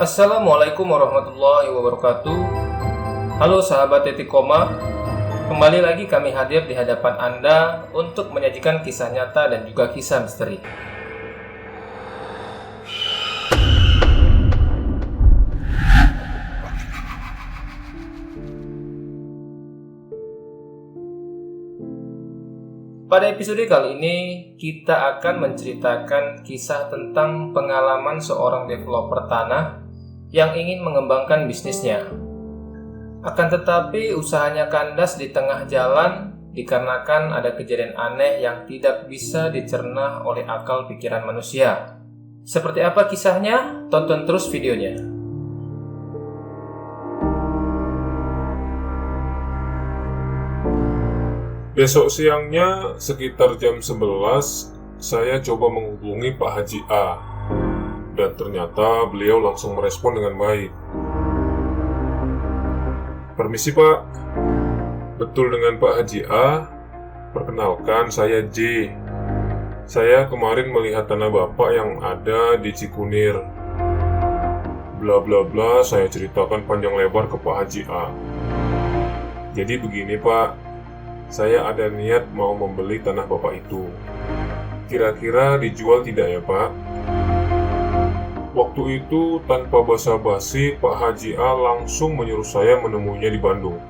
Assalamualaikum warahmatullahi wabarakatuh. Halo sahabat Titik Koma, kembali lagi kami hadir di hadapan Anda untuk menyajikan kisah nyata dan juga kisah misteri. Pada episode kali ini, kita akan menceritakan kisah tentang pengalaman seorang developer tanah yang ingin mengembangkan bisnisnya. Akan tetapi, usahanya kandas di tengah jalan dikarenakan ada kejadian aneh yang tidak bisa dicerna oleh akal pikiran manusia. Seperti apa kisahnya? Tonton terus videonya. Besok siangnya sekitar jam 11, saya coba menghubungi Pak Haji A. Dan ternyata beliau langsung merespon dengan baik. "Permisi Pak, betul dengan Pak Haji A? Perkenalkan, saya J. Saya kemarin melihat tanah Bapak yang ada di Cikunir. Bla bla bla," saya ceritakan panjang lebar ke Pak Haji A. "Jadi begini Pak, saya ada niat mau membeli tanah Bapak itu. Kira-kira dijual tidak ya Pak?" Waktu itu tanpa basa-basi Pak Haji A langsung menyuruh saya menemuinya di Bandung.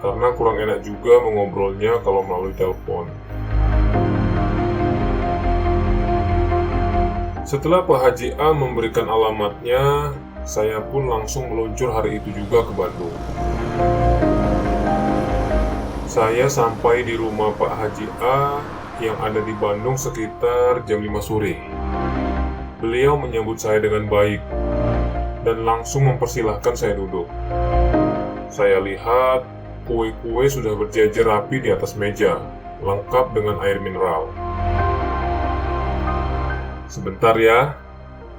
Karena kurang enak juga mengobrolnya kalau melalui telepon. Setelah Pak Haji A memberikan alamatnya, saya pun langsung meluncur hari itu juga ke Bandung. Saya sampai di rumah Pak Haji A yang ada di Bandung sekitar jam 5 sore. Beliau menyambut saya dengan baik dan langsung mempersilahkan saya duduk. Saya lihat kue-kue sudah berjejer rapi di atas meja, lengkap dengan air mineral. "Sebentar ya,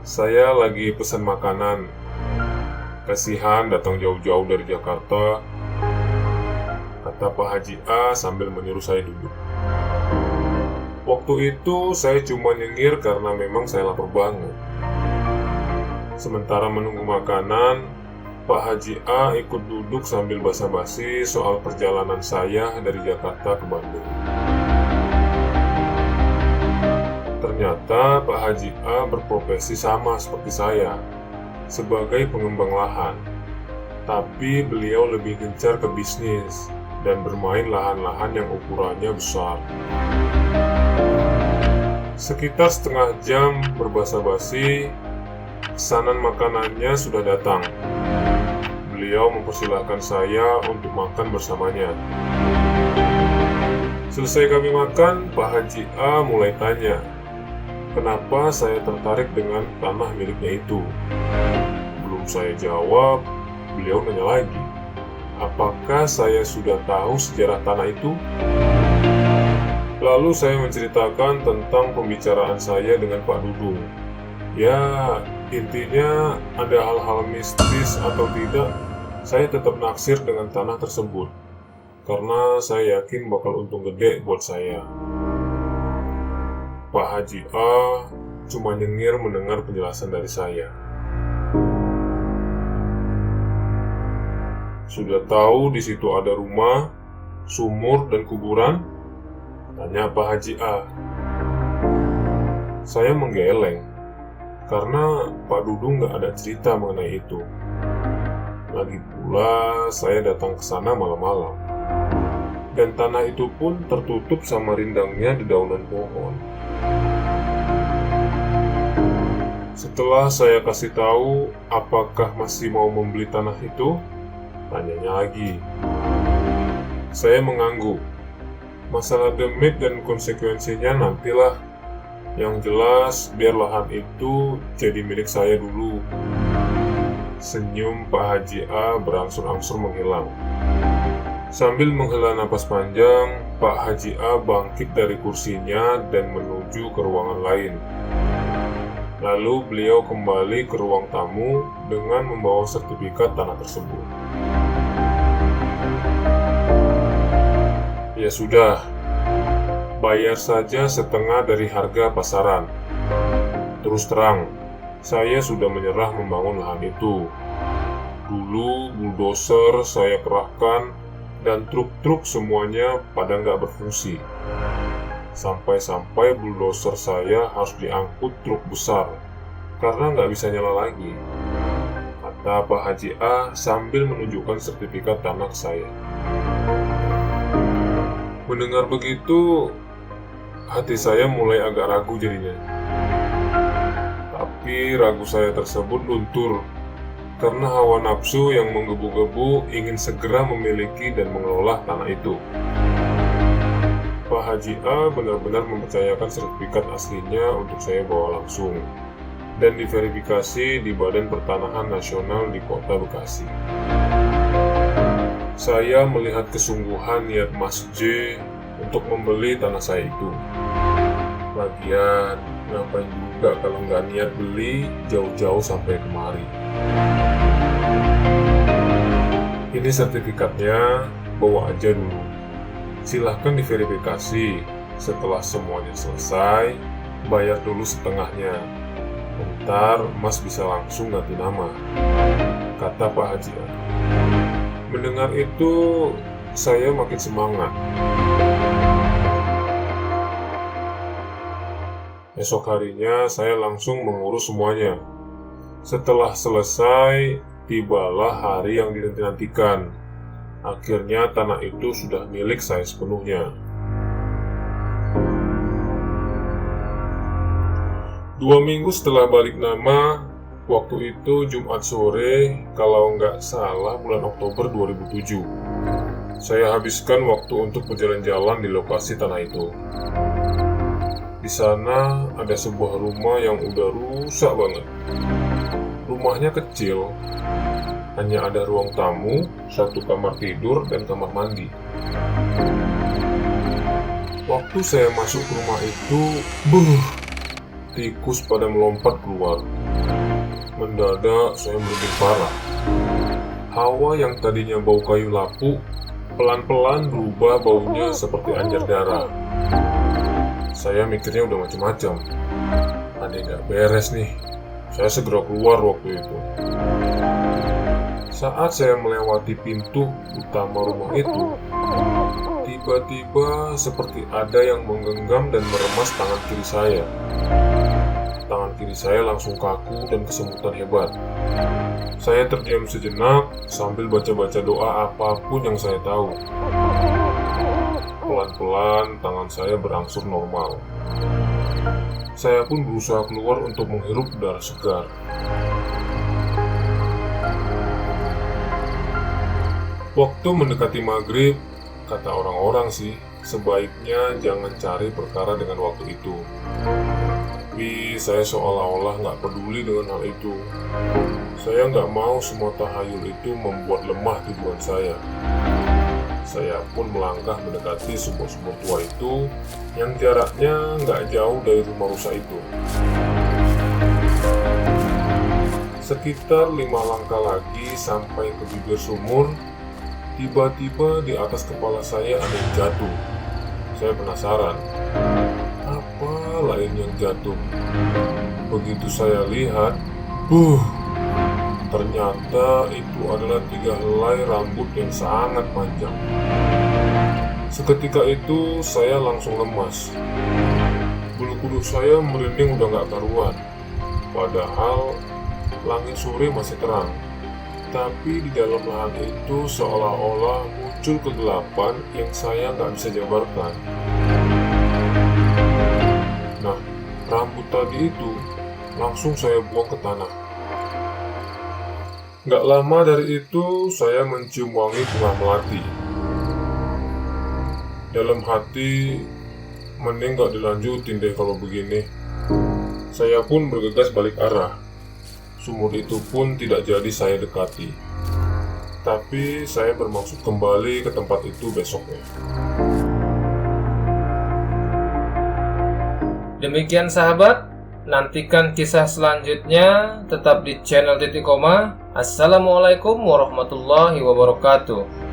saya lagi pesan makanan. Kasihan datang jauh-jauh dari Jakarta," kata Pak Haji A sambil menyuruh saya duduk. Waktu itu saya cuma nyengir karena memang saya lapar banget. Sementara menunggu makanan, Pak Haji A ikut duduk sambil basa-basi soal perjalanan saya dari Jakarta ke Bandung. Ternyata Pak Haji A berprofesi sama seperti saya, sebagai pengembang lahan. Tapi beliau lebih gencar ke bisnis dan bermain lahan-lahan yang ukurannya besar. Sekitar setengah jam berbasa-basi, pesanan makanannya sudah datang. Beliau mempersilahkan saya untuk makan bersamanya. Selesai kami makan, Pak Haji A mulai tanya, kenapa saya tertarik dengan tanah miliknya itu. Belum saya jawab, beliau nanya lagi, apakah saya sudah tahu sejarah tanah itu? Lalu saya menceritakan tentang pembicaraan saya dengan Pak Dudung. Ya, intinya ada hal-hal mistis atau tidak, saya tetap naksir dengan tanah tersebut. Karena saya yakin bakal untung gede buat saya. Pak Haji A cuma nyengir mendengar penjelasan dari saya. "Sudah tahu di situ ada rumah, sumur, dan kuburan?" tanya Pak Haji A. Saya menggeleng, karena Pak Dudung gak ada cerita mengenai itu. Lagi pula, saya datang ke sana malam-malam. Dan tanah itu pun tertutup sama rindangnya di daunan pohon. Setelah saya kasih tahu apakah masih mau membeli tanah itu, tanyanya lagi. Saya mengangguk. Masalah demit dan konsekuensinya nantilah. Yang jelas, biar lahan itu jadi milik saya dulu. Senyum Pak Haji A berangsur-angsur menghilang. Sambil menghela napas panjang, Pak Haji A bangkit dari kursinya dan menuju ke ruangan lain. Lalu beliau kembali ke ruang tamu dengan membawa sertifikat tanah tersebut. "Ya sudah, bayar saja setengah dari harga pasaran. Terus terang, saya sudah menyerah membangun lahan itu. Dulu bulldozer saya kerahkan dan truk-truk semuanya pada nggak berfungsi. Sampai-sampai bulldozer saya harus diangkut truk besar karena nggak bisa nyala lagi, kata Pak Haji A sambil menunjukkan sertifikat tanah saya. Mendengar begitu, hati saya mulai agak ragu jadinya. Tapi ragu saya tersebut luntur karena hawa nafsu yang menggebu-gebu ingin segera memiliki dan mengelola tanah itu. Pak Haji A benar-benar mempercayakan sertifikat aslinya untuk saya bawa langsung dan diverifikasi di Badan Pertanahan Nasional di Kota Bekasi. Saya melihat kesungguhan niat Mas J untuk membeli tanah saya itu. Lagian, ngapain juga kalau nggak niat beli jauh-jauh sampai kemari. Ini sertifikatnya, bawa aja dulu. Silahkan diverifikasi. Setelah semuanya selesai, bayar dulu setengahnya. Ntar Mas bisa langsung ganti nama, kata Pak Haji A. Mendengar itu, saya makin semangat. Esok harinya saya langsung mengurus semuanya. Setelah selesai, tibalah hari yang dinanti-nantikan. Akhirnya tanah itu sudah milik saya sepenuhnya. 2 minggu setelah balik nama, waktu itu Jumat sore, kalau nggak salah bulan Oktober 2007. Saya habiskan waktu untuk berjalan-jalan di lokasi tanah itu. Di sana ada sebuah rumah yang udah rusak banget. Rumahnya kecil, hanya ada ruang tamu, 1 kamar tidur, dan kamar mandi. Waktu saya masuk ke rumah itu, tikus pada melompat keluar. Mendadak saya merinding parah. Hawa yang tadinya bau kayu lapuk, pelan-pelan berubah baunya seperti anjir darah. Saya mikirnya udah macam-macam. Ada yang gak beres nih. Saya segera keluar waktu itu. Saat saya melewati pintu utama rumah itu, tiba-tiba seperti ada yang menggenggam dan meremas tangan kiri saya. Tangan kiri saya langsung kaku dan kesemutan hebat. Saya terdiam sejenak sambil baca-baca doa apapun yang saya tahu. Pelan-pelan tangan saya berangsur normal. Saya pun berusaha keluar untuk menghirup udara segar. Waktu mendekati maghrib, kata orang-orang sih, sebaiknya jangan cari perkara dengan waktu itu. Tapi saya seolah-olah nggak peduli dengan hal itu. Saya nggak mau semua tahayul itu membuat lemah tujuan saya. Saya pun melangkah mendekati sumur-sumur tua itu yang jaraknya nggak jauh dari rumah rusak itu. Sekitar 5 langkah lagi sampai ke bibir sumur, tiba-tiba di atas kepala saya ada yang jatuh. Saya penasaran, apa lain yang jatuh? Begitu saya lihat, ternyata itu adalah 3 helai rambut yang sangat panjang. Seketika itu saya langsung lemas. Bulu kuduk saya merinding udah gak karuan. Padahal langit sore masih terang. Tapi di dalam lahan itu seolah-olah muncul kegelapan yang saya gak bisa jabarkan. Nah, rambut tadi itu langsung saya buang ke tanah. Gak lama dari itu, saya mencium wangi bunga melati. Dalam hati, mending gak dilanjutin deh kalau begini. Saya pun bergegas balik arah. Sumur itu pun tidak jadi saya dekati. Tapi saya bermaksud kembali ke tempat itu besoknya. Demikian sahabat, nantikan kisah selanjutnya tetap di channel Titik Koma. Assalamualaikum warahmatullahi wabarakatuh.